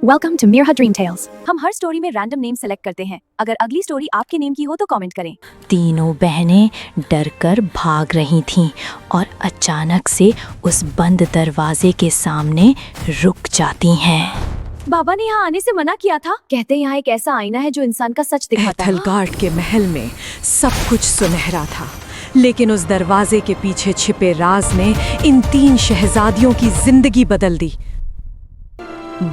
Welcome to Mirha dream tales. हम हर story में रैंडम नेम सेलेक्ट करते हैं। अगर अगली स्टोरी आपके नेम की हो तो कमेंट करें। तीनों बहनें डरकर भाग रही थीं और अचानक से उस बंद दरवाजे के सामने रुक जाती हैं। बाबा ने यहाँ आने से मना किया था। कहते हैं यहाँ एक ऐसा आईना है जो इंसान का सच दिखाता है। एथलगार्ड के महल में सब कुछ सुनहरा था, लेकिन उस दरवाजे के पीछे छिपे राज ने इन 3 शहजादियों की जिंदगी बदल दी।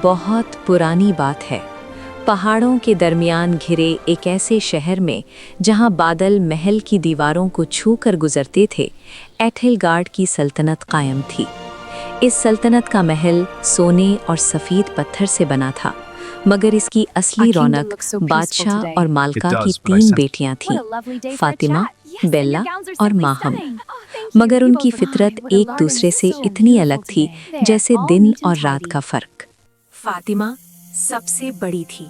बहुत पुरानी बात है। पहाड़ों के दरमियान घिरे एक ऐसे शहर में जहां बादल महल की दीवारों को छूकर गुजरते थे, एथलगार्ड की सल्तनत कायम थी। इस सल्तनत का महल सोने और सफ़ेद पत्थर से बना था, मगर इसकी असली रौनक बादशाह और मालका की 3 बेटियां थीं, फातिमा, बेल्ला और माहम। मगर उनकी फितरत एक दूसरे से इतनी अलग थी जैसे दिन और रात का फर्क। फातिमा सबसे बड़ी थी।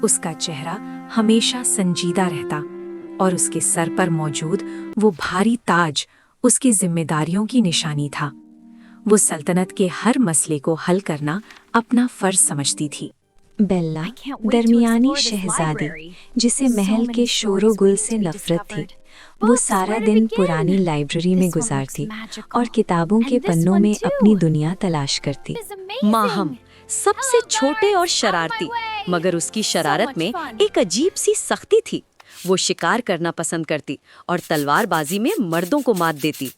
उसका चेहरा हमेशा संजीदा रहता और उसके सर पर मौजूद वो भारी ताज उसकी जिम्मेदारियों की निशानी था। वो सल्तनत के हर मसले को हल करना अपना फर्ज समझती थी। बेल्ला दरमियानी शहजादी, जिसे महल के शोरोगुल से नफरत थी, वो सारा दिन पुरानी लाइब्रेरी में गुजारती और किताबों के पन्नों में अपनी दुनिया तलाश करती। माहम सबसे छोटे और शरारती, मगर उसकी शरारत में एक अजीब सी सख्ती थी। वो शिकार करना पसंद करती और तलवारबाजी में मर्दों को मात देती।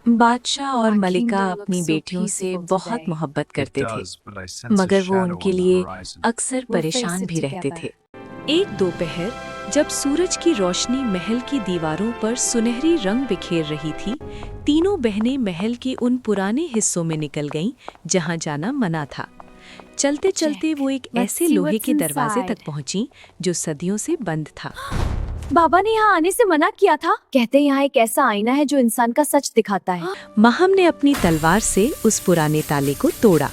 बादशाह और मलिका अपनी बेटियों से बहुत मोहब्बत करते थे, मगर वो उनके लिए अक्सर परेशान भी रहते थे। एक दोपहर जब सूरज की रोशनी महल की दीवारों पर सुनहरी रंग बिखेर रही थी, तीनों बहनें महल के उन पुराने हिस्सों में निकल गईं जहां जाना मना था। चलते चलते वो एक ऐसे लोहे के दरवाजे तक पहुंची जो सदियों से बंद था। बाबा ने यहाँ आने से मना किया था। कहते हैं यहाँ एक ऐसा आईना है जो इंसान का सच दिखाता है। माहम ने अपनी तलवार से उस पुराने ताले को तोड़ा।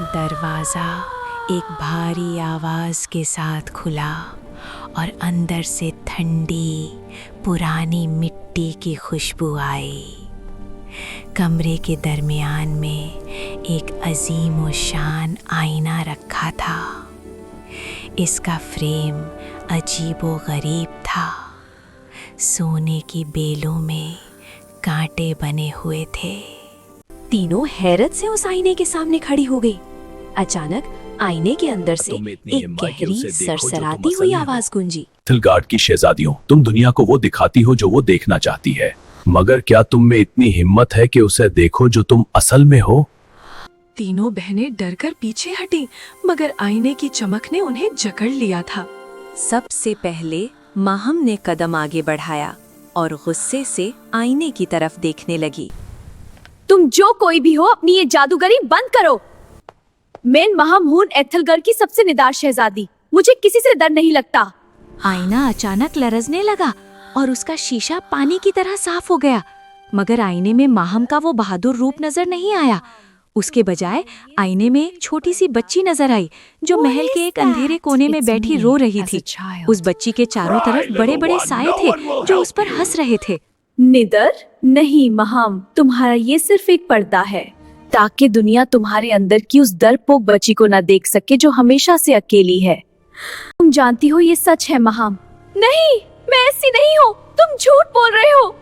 दरवाजा एक भारी आवाज के साथ खुला और अंदर से ठंडी पुरानी मिट्टी की खुशबू आई। कमरे के दरमियान में एक अजीम व शान आईना रखा था। इसका फ्रेम अजीबो गरीब था। सोने की बेलों में कांटे बने हुए थे। तीनों हैरत से उस आईने के सामने खड़ी हो गई। अचानक आईने के अंदर से एक गहरी सरसराती हुई आवाज गूंजी। एथलगार्ड की शहजादियों, तुम दुनिया को वो दिखाती हो जो वो देखना चाहती है, मगर क्या तुम में इतनी हिम्मत है कि उसे देखो जो तुम असल में हो? तीनों बहनें डरकर पीछे हटी, मगर आईने की चमक ने उन्हें जकड़ लिया था। सबसे पहले माहम ने कदम आगे बढ़ाया और गुस्से से आईने की तरफ देखने लगी। तुम जो कोई भी हो, अपनी ये जादूगरी बंद करो। मैं माहम हूँ, एथलगार्ड की सबसे निडार शहजादी। मुझे किसी से डर नहीं लगता। आईना अचानक लरजने लगा और उसका शीशा पानी की तरह साफ हो गया, मगर आईने में माहम का वो बहादुर रूप नजर नहीं आया। उसके बजाय आईने में एक छोटी सी बच्ची नजर आई जो महल के एक अंधेरे कोने में बैठी रो रही थी। उस बच्ची के चारों तरफ बड़े बड़े साए थे जो उस पर हंस रहे थे। निडर नहीं माहम, तुम्हारा ये सिर्फ एक पर्दा है ताकि दुनिया तुम्हारे अंदर की उस डरपोक बच्ची को न देख सके जो हमेशा से अकेली है। तुम जानती हो ये सच है माहम। नहीं, मैं ऐसी नहीं हूँ। तुम झूठ बोल रहे हो।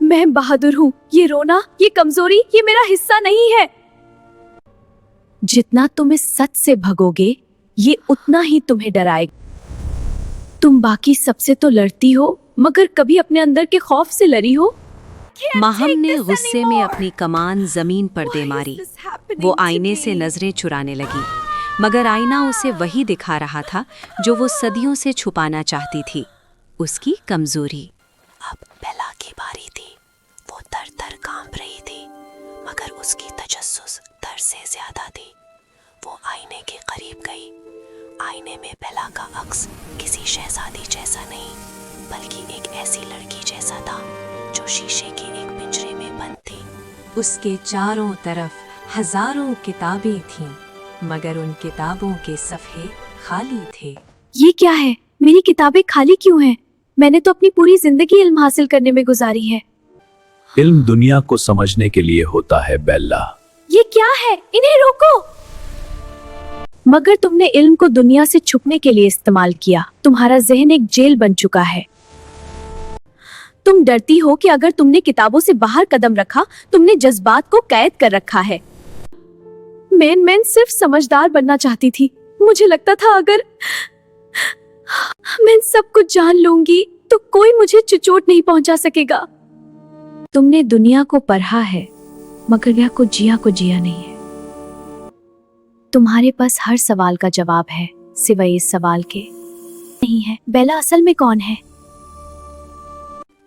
मैं बहादुर हूँ। ये रोना, ये कमजोरी, ये मेरा हिस्सा नहीं है। जितना तुम इस सच से भगोगे, ये उतना ही तुम्हें डराएगा। तुम बाकी सबसे तो लड़ती हो, मगर कभी अपने अंदर के खौफ से लड़ी हो? माहम ने गुस्से में अपनी कमान जमीन पर दे मारी। वो आईने से नजरें चुराने लगी, मगर आईना उसे वही दिखा रहा था जो वो सदियों से छुपाना चाहती थी, उसकी कमजोरी। अब बेला की बारी थी। वो तर कांप रही थी, मगर उसकी तजस्सुस डर से ज्यादा थी। वो आईने के करीब गई। आईने में बेला का अक्स किसी शहजादी जैसा नहीं, बल्कि एक ऐसी लड़की जैसा था जो शीशे के एक पिंजरे में बंद थी। उसके चारों तरफ हजारों किताबें थीं, मगर उन किताबों के सफ़े खाली थे। ये क्या है? मेरी किताबें खाली क्यों हैं? मैंने तो अपनी पूरी जिंदगी इल्म हासिल करने में गुजारी है। इल्म दुनिया को समझने के लिए होता है बेल्ला, ये क्या है? इन्हें रोको। मगर तुमने इल्म को दुनिया से छुपने के लिए इस्तेमाल किया। तुम्हारा जहन एक जेल बन चुका है। तुम डरती हो कि अगर तुमने किताबों से बाहर कदम रखा, तुमने जज्बात को कैद कर रखा है। मैं सिर्फ समझदार बनना चाहती थी। मुझे लगता था अगर मैं सब कुछ जान लूंगी तो कोई मुझे चोट नहीं पहुंचा सकेगा। तुमने दुनिया को पढ़ा है, मगर यह को जिया नहीं है। तुम्हारे पास हर सवाल का जवाब है, सिवाय इस सवाल के नहीं है बेला असल में कौन है।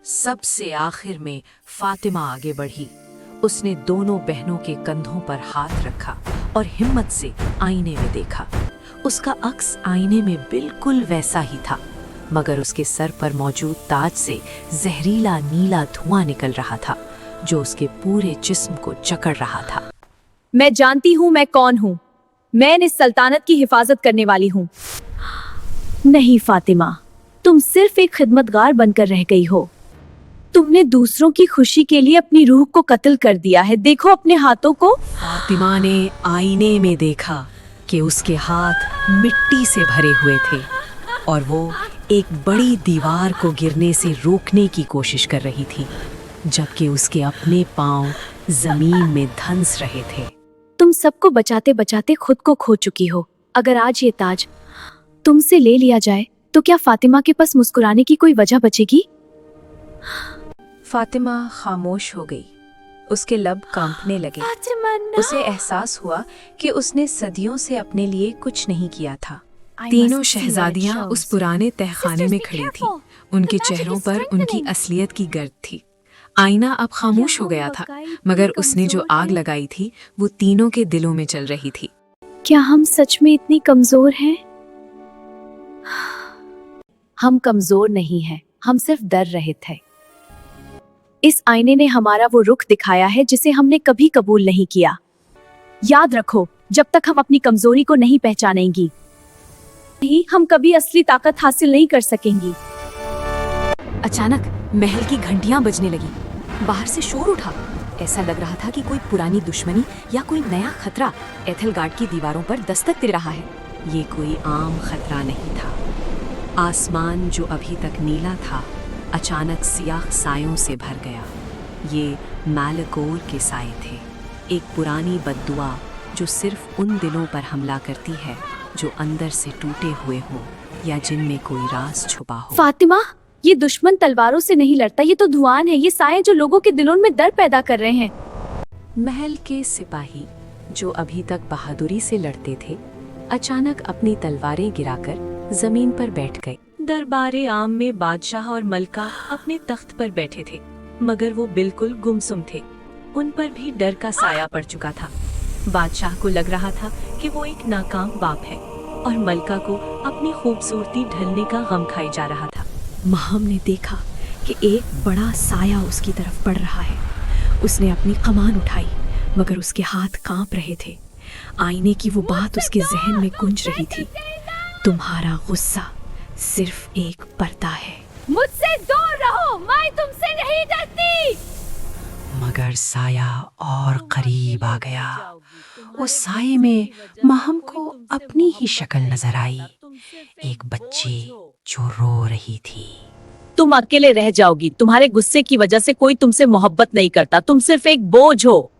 सबसे आखिर में फातिमा आगे बढ़ी। उसने दोनों बहनों के कंधों पर हाथ रखा और हिम्मत से आईने में देखा। उसका अक्स आईने में बिल्कुल वैसा ही था, मगर उसके सर पर मौजूद ताज से जहरीला नीला धुआं निकल रहा था, जो उसके पूरे जिस्म को जकड़ रहा था। मैं जानती हूँ मैं कौन हूँ। मैं इस सल्तनत की हिफाजत करने वाली हूँ। नहीं फातिमा, तुम सिर्फ एक खिदमतगार बनकर रह गई हो। तुमने दूसरों की खुशी के लिए अपनी रूह को कत्ल कर दिया है। देखो अपने हाथों को। फातिमा ने आईने में देखा कि उसके हाथ मिट्टी से भरे हुए थे और वो एक बड़ी दीवार को गिरने से रोकने की कोशिश कर रही थी, जबकि उसके अपने पांव जमीन में धंस रहे थे। तुम सबको बचाते बचाते खुद को खो चुकी हो। अगर आज ये ताज तुमसे ले लिया जाए तो क्या फातिमा के पास मुस्कुराने की कोई वजह बचेगी? फातिमा खामोश हो गई। उसके लब कांपने लगे। उसे एहसास हुआ कि उसने सदियों से अपने लिए कुछ नहीं किया था। तीनों शहजादियां उस पुराने तहखाने में खड़ी थीं। उनके चेहरों पर उनकी असलियत की गर्द थी। आईना अब खामोश हो गया था, मगर उसने जो आग लगाई थी वो तीनों के दिलों में चल रही थी। क्या हम सच में इतनी कमजोर हैं? हम कमजोर नहीं हैं, हम सिर्फ डर रहे थे। इस आईने ने हमारा वो रुख दिखाया है जिसे हमने कभी कबूल नहीं किया। याद रखो, जब तक हम अपनी कमजोरी को नहीं पहचानेंगी, हम कभी असली ताकत हासिल नहीं कर सकेंगी। अचानक महल की घंटियां बजने लगी। बाहर से शोर उठा। ऐसा लग रहा था कि कोई पुरानी दुश्मनी या कोई नया खतरा एथेलगार्ड की दीवारों पर दस्तक दे रहा है। ये कोई आम खतरा नहीं था। आसमान जो अभी तक नीला था, अचानक सियाह सायों से भर गया। ये मैलकोर के साए थे, एक पुरानी बद्दुआ जो सिर्फ उन दिलों पर हमला करती है जो अंदर से टूटे हुए हों या जिनमें कोई राज छुपा हो। फातिमा, ये दुश्मन तलवारों से नहीं लड़ता, ये तो धुआं है। ये साए जो लोगों के दिलों में डर पैदा कर रहे हैं। महल के सिपाही जो अभी तक बहादुरी से लड़ते थे, अचानक अपनी तलवारें गिराकर जमीन पर बैठ गए। दरबारे आम में बादशाह और मलका अपने तख्त पर बैठे थे, मगर वो बिल्कुल गुमसुम थे। उन पर भी डर का साया पड़ चुका था। बादशाह को लग रहा था कि वो एक नाकाम बाप है और मलका को अपनी खूबसूरती ढलने का गम खाई जा रहा था। महम ने देखा कि एक बड़ा साया उसकी तरफ बढ़ रहा है। उसने अपनी कमान उठाई, मगर उसके हाथ कांप रहे थे। आईने की वो बात उसके जहन में गूंज रही थी, तुम्हारा गुस्सा सिर्फ एक पर्दा है। मुझसे दूर रहो, मैं तुमसे नहीं डरती। मगर साया और करीब आ गया। उस साये में महम को अपनी ही शक्ल नजर आई, एक बच्ची जो रो रही थी। तुम अकेले रह जाओगी। तुम्हारे गुस्से की वजह से कोई तुमसे मोहब्बत नहीं करता। तुम सिर्फ एक बोझ हो।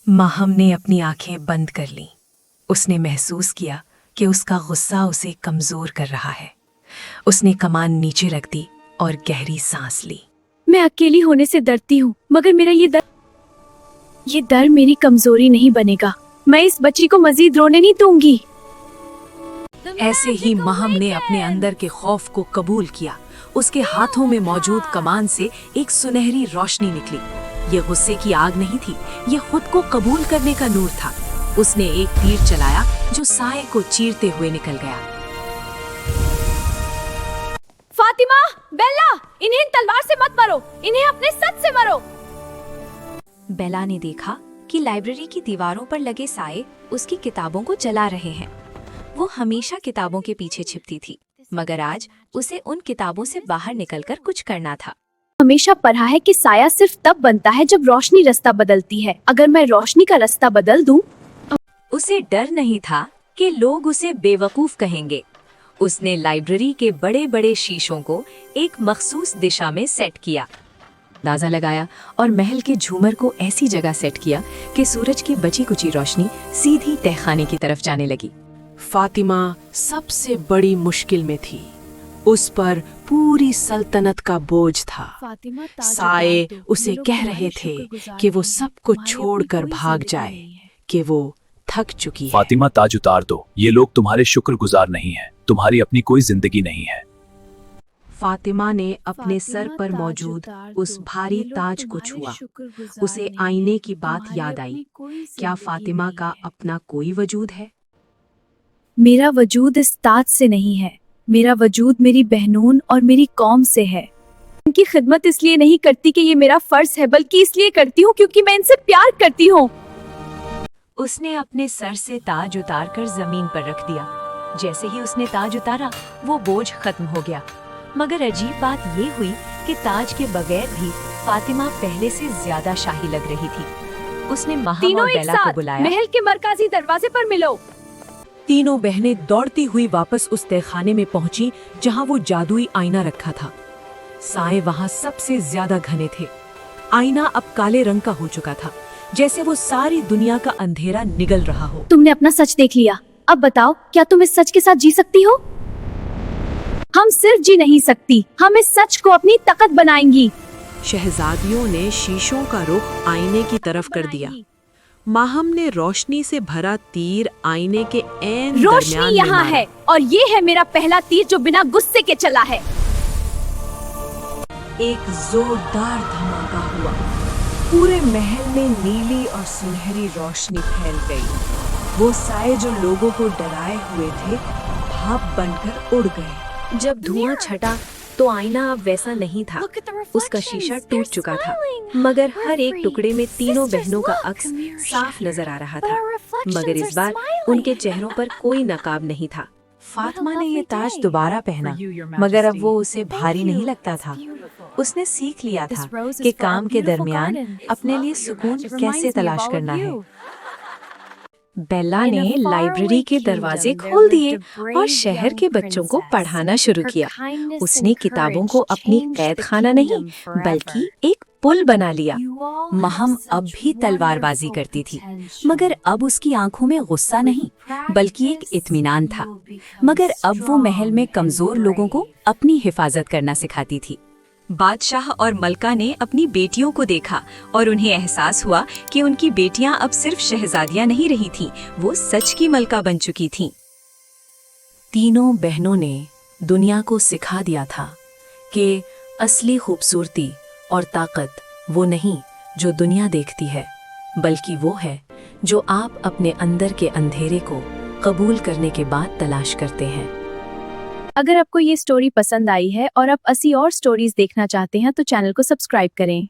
महम ने अपनी आंखें बंद कर लीं। उसने महसूस किया कि उसका गुस्सा उसे कमजोर कर रहा है। उसने कमान नीचे रख दी और गहरी सांस ली। मैं अकेली होने से डरती हूँ, मगर मेरा ये डर मेरी कमजोरी नहीं बनेगा। मैं इस बच्ची को मजीद रोने नहीं दूंगी। ऐसे ही महम ने अपने अंदर के खौफ को कबूल किया। उसके हाथों में मौजूद कमान से एक सुनहरी रोशनी निकली। ये गुस्से की आग नहीं थी, ये खुद को कबूल करने का नूर था। उसने एक तीर चलाया जो साए को चीरते हुए निकल गया। फातिमा, बेला, इन्हें तलवार से मत मारो, इन्हें अपने सच से मारो। बेला ने देखा कि लाइब्रेरी की दीवारों पर लगे साए उसकी किताबों को जला रहे हैं। वो हमेशा किताबों के पीछे छिपती थी, मगर आज उसे उन किताबों से बाहर निकलकर कुछ करना था। हमेशा पढ़ा है कि साया सिर्फ तब बनता है जब रोशनी रास्ता बदलती है। अगर मैं रोशनी का रास्ता बदल दूं, उसे डर नहीं था कि लोग उसे बेवकूफ कहेंगे। उसने लाइब्रेरी के बड़े बड़े शीशों को एक मखसूस दिशा में सेट किया, अंदाजा लगाया और महल के झूमर को ऐसी जगह सेट किया कि सूरज की बची कुची रोशनी सीधी तहखाने की तरफ जाने लगी। फातिमा सबसे बड़ी मुश्किल में थी। उस पर पूरी सल्तनत का बोझ था। साए उसे कह रहे थे कि वो सब कुछ छोड़कर भाग जाए, कि वो थक चुकी है। फातिमा, ताज उतार दो। ये लोग तुम्हारे शुक्रगुजार नहीं हैं। तुम्हारी अपनी कोई जिंदगी नहीं है। फातिमा ने अपने सर पर मौजूद उस भारी ताज को छुआ। उसे आईने की बात याद आई। क्या फातिमा का अपना कोई वजूद है? मेरा वजूद इस ताज से नहीं है। मेरा वजूद मेरी बहनों और मेरी कौम से है। इनकी खिदमत इसलिए नहीं करती कि ये मेरा फर्ज है, बल्कि इसलिए करती हूँ क्योंकि मैं इनसे प्यार करती हूँ। उसने अपने सर से ताज उतारकर जमीन पर रख दिया। जैसे ही उसने ताज उतारा, वो बोझ खत्म हो गया। मगर अजीब बात ये हुई कि ताज के बगैर भी फातिमा पहले से ज्यादा शाही लग रही थी। उसने महम तीनों और एक बेला को साथ बुलाया। महल के मरकजी दरवाजे पर मिलो। तीनों बहनें दौड़ती हुई वापस उस तहखाने में पहुंची जहां वो जादुई आईना रखा था। साए वहां सबसे ज्यादा घने थे। आईना अब काले रंग का हो चुका था, जैसे वो सारी दुनिया का अंधेरा निगल रहा हो। तुमने अपना सच देख लिया। अब बताओ, क्या तुम इस सच के साथ जी सकती हो? हम सिर्फ जी नहीं सकती, हम इस सच को अपनी ताकत बनाएंगी। शहजादियों ने शीशों का रुख आईने की तरफ कर दिया। माहम ने रोशनी से भरा तीर आईने के ऐन दरमियान रोशनी में यहाँ मारा। है और ये है मेरा पहला तीर जो बिना गुस्से के चला है। एक जोरदार धमाका हुआ। पूरे महल में नीली और सुनहरी रोशनी फैल गई। वो साए जो लोगों को डराए हुए थे, भाप बनकर उड़ गए। जब धुआं छटा तो आईना अब वैसा नहीं था। उसका शीशा टूट चुका था, मगर हर एक टुकड़े में तीनों बहनों का अक्स साफ नजर आ रहा था। मगर इस बार उनके चेहरों पर कोई नकाब नहीं था। फातिमा ने ये ताज दोबारा पहना, मगर अब वो उसे भारी नहीं लगता था। उसने सीख लिया था कि काम के दरमियान अपने लिए सुकून कैसे तलाश करना है। बेला ने लाइब्रेरी के दरवाजे खोल दिए और शहर के बच्चों को पढ़ाना शुरू किया। उसने किताबों को अपनी कैद खाना नहीं, बल्कि एक पुल बना लिया। महम अब भी तलवारबाजी करती थी, मगर अब उसकी आंखों में गुस्सा नहीं, बल्कि एक इत्मीनान था। मगर अब वो महल में कमजोर लोगों को अपनी हिफाजत करना सिखाती थी। बादशाह और मलका ने अपनी बेटियों को देखा और उन्हें एहसास हुआ कि उनकी बेटियां अब सिर्फ शहजादियां नहीं रही थीं, वो सच की मलका बन चुकी थीं। तीनों बहनों ने दुनिया को सिखा दिया था कि असली खूबसूरती और ताकत वो नहीं जो दुनिया देखती है, बल्कि वो है जो आप अपने अंदर के अंधेरे को कबूल करने के बाद तलाश करते हैं। अगर आपको ये स्टोरी पसंद आई है और आप 80 और स्टोरीज देखना चाहते हैं तो चैनल को सब्सक्राइब करें।